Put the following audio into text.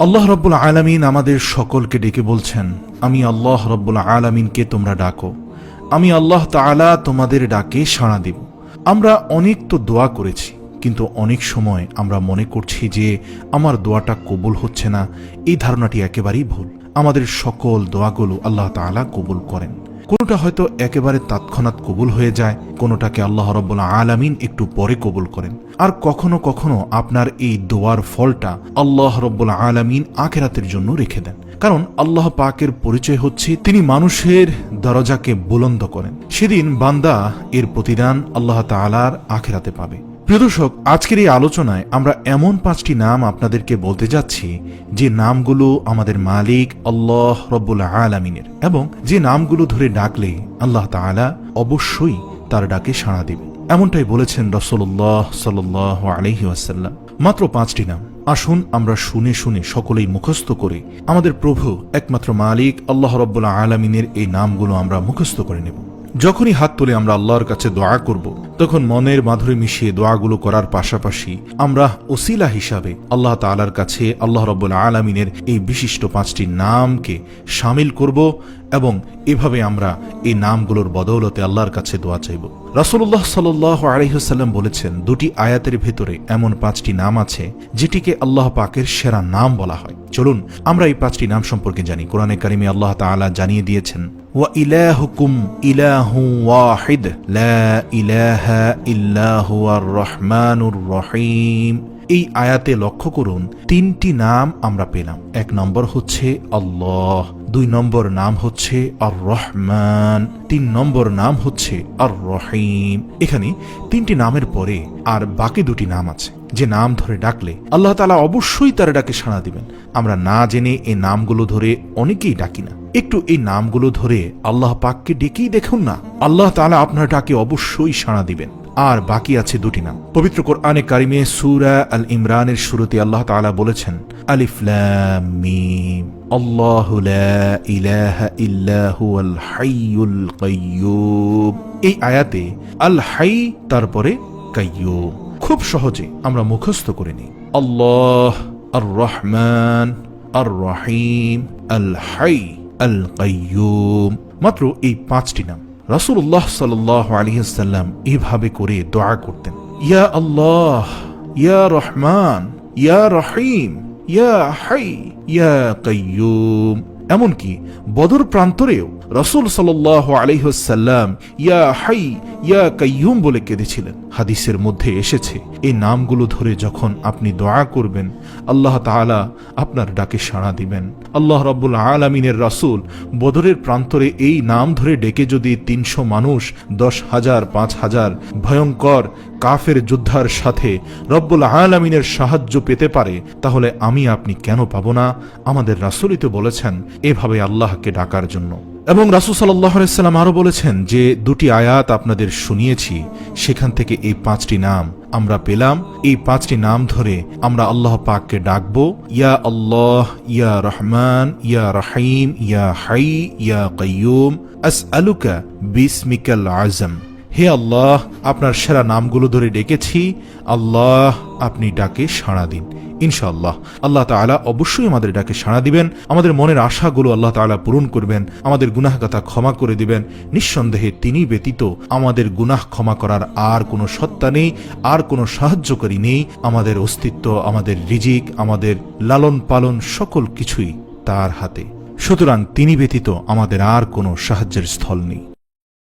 আল্লাহ রাব্বুল আলামিন আমাদের সকলকে ডেকে বলছেন, আমি আল্লাহ রাব্বুল আলামিনকে তোমরা ডাকো, আমি আল্লাহ তাআলা তোমাদের ডাকে সাড়া দিব। আমরা অনেক তো দোয়া করেছি, কিন্তু অনেক সময় আমরা মনে করছি যে আমার দোয়াটা কবুল হচ্ছে না। এই ধারণাটি একেবারেই ভুল। আমাদের সকল দোয়াগুলো আল্লাহ তাআলা কবুল করেন। কোনোটা হয়তো একেবারে তৎক্ষণাৎ কবুল হয়ে যায়, কোনোটাকে আল্লাহ রাব্বুল আলামিন একটু পরে কবুল করেন। আর কখনো কখনো আপনার এই দোয়ার ফলটা আল্লাহ রাব্বুল আলামিন আখিরাতের জন্য রেখে দেন। কারণ আল্লাহ পাকের পরিচয় হচ্ছে তিনি মানুষের দরজাকে বুলন্দ করেন। সেদিন বান্দা এর প্রতিদান আল্লাহ তাআলার আখিরাতে পাবে। প্রিয় দর্শক, আজকের এই আলোচনায় আমরা এমন 5টি নাম আপনাদেরকে বলতে যাচ্ছি যে নামগুলো আমাদের মালিক আল্লাহ রাব্বুল আলামিনের, এবং যে নামগুলো ধরে ডাকলে আল্লাহ তাআলা অবশ্যই তার ডাকে সাড়া দিবে। এমনটাই বলেছেন রাসূলুল্লাহ সাল্লাল্লাহু আলাইহি ওয়াসাল্লাম। মাত্র 5টি নাম। আসুন আমরা শুনে শুনে সকলেই মুখস্থ করে আমাদের প্রভু একমাত্র মালিক আল্লাহ রাব্বুল আলামিনের এই নামগুলো আমরা মুখস্থ করে নেব। যখনই হাত তুলে আমরা আল্লাহর কাছে দোয়া করব, তখন মনের মাধুরী মিশিয়ে দোয়াগুলো করার পাশাপাশি আমরা ওসিলা হিসাবে আল্লাহ তাআলার কাছে আল্লাহ রাব্বুল আলামিনের এই বিশিষ্ট 5টি নামকে শামিল করব, এবং এভাবে আমরা এই নামগুলোর বদৌলতে আল্লাহর কাছে দোয়া চাইব। রাসূলুল্লাহ সাল্লাল্লাহু আলাইহি ওয়াসাল্লাম বলেছেন, 2টি আয়াতের ভেতরে এমন 5টি নাম আছে যেটিকে আল্লাহ পাকের সেরা নাম বলা হয়। চলুন আমরা এই 5টি নাম সম্পর্কে জানি। কোরআনে কারিমে আল্লাহ তাআলা জানিয়ে দিয়েছেন, ওয়া ইলাহুকুম ইলাহু ওয়াহিদ লা ইলাহা ইল্লা হুয়ার রহমানুর রহিম। এই আয়াতে লক্ষ্য করুন, 3টি নাম আমরা পেলাম। 1 নম্বর হচ্ছে আল্লাহ, 2 নম্বর নাম হচ্ছে আর রহমান, 3 নম্বর নাম হচ্ছে আর রহিম। এখানে 3টি নামের পরে আর বাকি 2টি নাম আছে যে নাম ধরে ডাকলে আল্লাহ তাআলা অবশ্যই তার ডাকে সাড়া দিবেন। আমরা না জেনে এই নামগুলো ধরে অনেকেই ডাকি না। একটু এই নামগুলো ধরে আল্লাহ পাককে ডেকেই দেখুন না, আল্লাহ তাআলা আপনার ডাকে অবশ্যই সাড়া দিবেন। আর বাকি আছে 2টি নাম। পবিত্র কোরআনে কারিমে সূরা আল ইমরানের শুরুতে আল্লাহ তাআলা বলেছেন, আলিফ লাম মিম আল্লাহু লা ইলাহা ইল্লা হুয়াল হাইয়ুল কাইয়্যুম। এই আয়াতে আল হাই তারপরে কাইয়্যুম খুব সহজে আমরা মুখস্থ করে নিই। আল্লাহ, আর রহমান, আর রহিম, আল হাই, আল কাইয়্যুম। মাত্র এই 5টি নাম। রাসূলুল্লাহ সাল্লাল্লাহু আলাইহি ওয়াসাল্লাম এভাবে করে দোয়া করতেন, ইয়া আল্লাহ, ইয়া রহমান, ইয়া রহিম, ইয়া হাই, ইয়া কাইয়্যুম। এমনকি বদর প্রান্তরেও রাসূল সাল্লাল্লাহু আলাইহি ওয়াসাল্লাম ইয়া হাই, ইয়া কাইয়্যুম বলে কেঁদেছিলেন। হাদিসের মধ্যে এসেছে, এই নামগুলো ধরে যখন আপনি দোয়া করবেন আল্লাহ তাআলা আপনার ডাকে সাড়া দিবেন। আল্লাহ রাব্বুল আলামিনের রাসূল বদরের প্রান্তরে এই নাম ধরে ডেকে যদি 300 মানুষ 10,000 5,000 ভয়ঙ্কর কাফের যোদ্ধার সাথে রব্বুল আলামিনের সাহায্য পেতে পারে, তাহলে আমি আপনি কেন পাবো না? আমাদের রাসূলই তো বলেছেন এভাবে আল্লাহকে ডাকার জন্য। এবং রাসূল সাল্লাল্লাহু আলাইহি ওয়াসাল্লাম আরো বলেছেন যে 2টি আয়াত আপনাদের শুনিয়েছি, সেখান থেকে এই 5টি নাম আমরা পেলাম। এই 5টি নাম ধরে আমরা আল্লাহ পাককে ডাকবো, ইয়া আল্লাহ, ইয়া রহমান, ইয়া রহিম, ইয়া হাই, ইয়া কাইয়্যুম, আসআলুকা বিসমিকাল আযম। হে আল্লাহ, আপনার সেরা নামগুলো ধরে ডেকেছি, আল্লাহ আপনি ডাকে সাড়া দিন। ইনশাআল্লাহ আল্লাহ তাআলা অবশ্যই আমাদের ডাকে সাড়া দিবেন, আমাদের মনের আশাগুলো আল্লাহ তাআলা পূরণ করবেন, আমাদের গুনাহগাতা ক্ষমা করে দিবেন। নিঃসন্দেহে তিনি ব্যতীত আমাদের গুনাহ ক্ষমা করার আর কোনো সত্তা নেই, আর কোনো সাহায্যকারী নেই। আমাদের অস্তিত্ব, আমাদের রিজিক, আমাদের লালন পালন সকল কিছুই তার হাতে। সুতরাং তিনি ব্যতীত আমাদের আর কোনো সাহায্যের স্থল নেই।